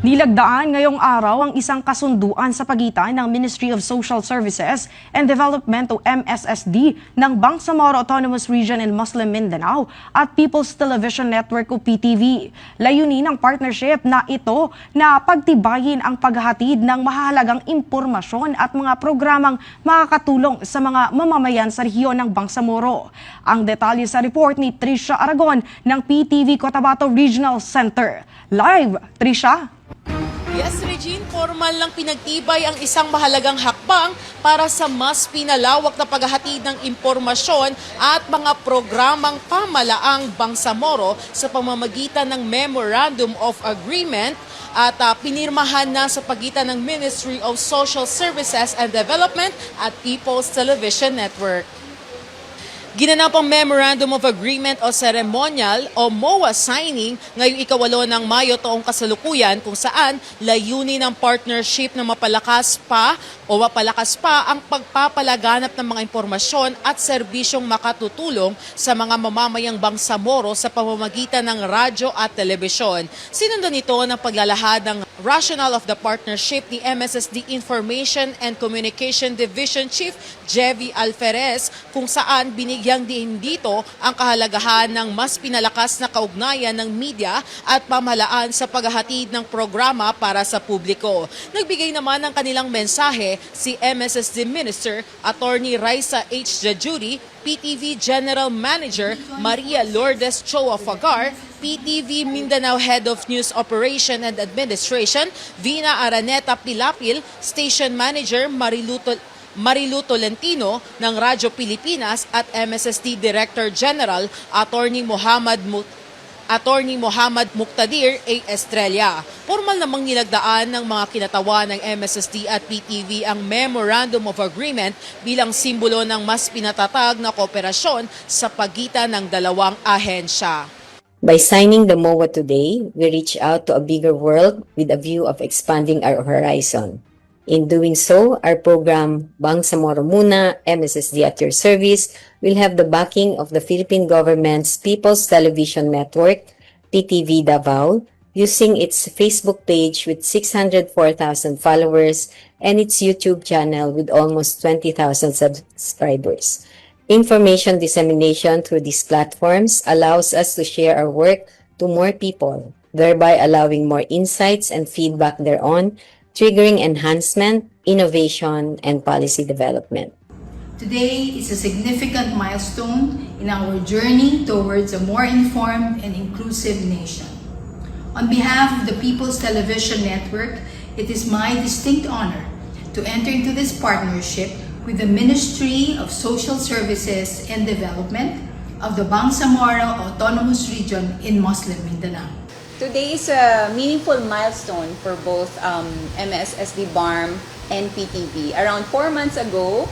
Nilagdaan ngayong araw ang isang kasunduan sa pagitan ng Ministry of Social Services and Development o MSSD ng Bangsamoro Autonomous Region in Muslim Mindanao at People's Television Network o PTV. Layunin ng partnership na ito na pagtibayin ang paghahatid ng mahalagang impormasyon at mga programang makakatulong sa mga mamamayan sa rehiyon ng Bangsamoro. Ang detalye sa report ni Trisha Aragon ng PTV Cotabato Regional Center. Live, Trisha! Yes, Regine, formal lang pinagtibay ang isang mahalagang hakbang para sa mas pinalawak na paghahatid ng impormasyon at mga programang pamalaang Bangsamoro sa pamamagitan ng Memorandum of Agreement at pinirmahan na sa pagitan ng Ministry of Social Services and Development at People's Television Network. Ginanap ang Memorandum of Agreement o Ceremonial o MOA signing ngayong ika-8 ng Mayo taong kasalukuyan kung saan layunin ng partnership na mapalakas pa ang pagpapalaganap ng mga impormasyon at serbisyong makatutulong sa mga mamamayang Bangsamoro sa pamamagitan ng radyo at telebisyon. Sinundan nito ng paglalahad ng rationale of the partnership ni MSSD Information and Communication Division Chief Jevy Alferez kung saan binigyang din dito ang kahalagahan ng mas pinalakas na kaugnayan ng media at pamahalaan sa paghahatid ng programa para sa publiko. Nagbigay naman ng kanilang mensahe si MSSD Minister Attorney Raisa H. Jajuri, PTV General Manager Maria Lourdes Choa Fagar, PTV Mindanao Head of News Operation and Administration Vina Araneta Pilapil, Station Manager Marilu Tolentino ng Radyo Pilipinas at MSSD Director General Attorney Muhammad Muqtadir A. Estrella. Formal namang nilagdaan ng mga kinatawan ng MSSD at PTV ang Memorandum of Agreement bilang simbolo ng mas pinatatag na kooperasyon sa pagitan ng dalawang ahensya. By signing the MOA today, we reach out to a bigger world with a view of expanding our horizon. In doing so, our program, Bangsamoro Muna, MSSD at Your Service, will have the backing of the Philippine government's People's Television Network, PTV Davao, using its Facebook page with 604,000 followers and its YouTube channel with almost 20,000 subscribers. Information dissemination through these platforms allows us to share our work to more people, thereby allowing more insights and feedback thereon, triggering enhancement, innovation, and policy development. Today is a significant milestone in our journey towards a more informed and inclusive nation. On behalf of the People's Television Network, it is my distinct honor to enter into this partnership with the Ministry of Social Services and Development of the Bangsamoro Autonomous Region in Muslim Mindanao. Today is a meaningful milestone for both MSSD BARM and PTV. Around 4 months ago,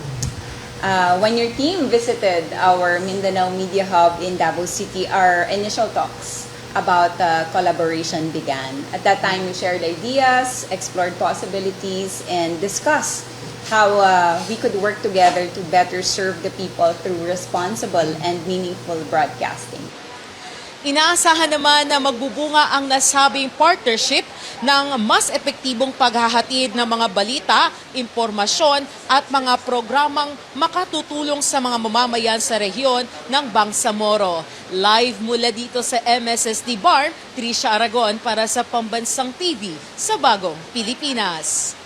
when your team visited our Mindanao Media Hub in Davao City, our initial talks about collaboration began. At that time, we shared ideas, explored possibilities, and discussed how we could work together to better serve the people through responsible and meaningful broadcasting. Inaasahan naman na magbubunga ang nasabing partnership ng mas epektibong paghahatid ng mga balita, impormasyon at mga programang makatutulong sa mga mamamayan sa rehiyon ng Bangsamoro. Live mula dito sa MSSD BARM, Trisha Aragon para sa Pambansang TV sa Bagong Pilipinas.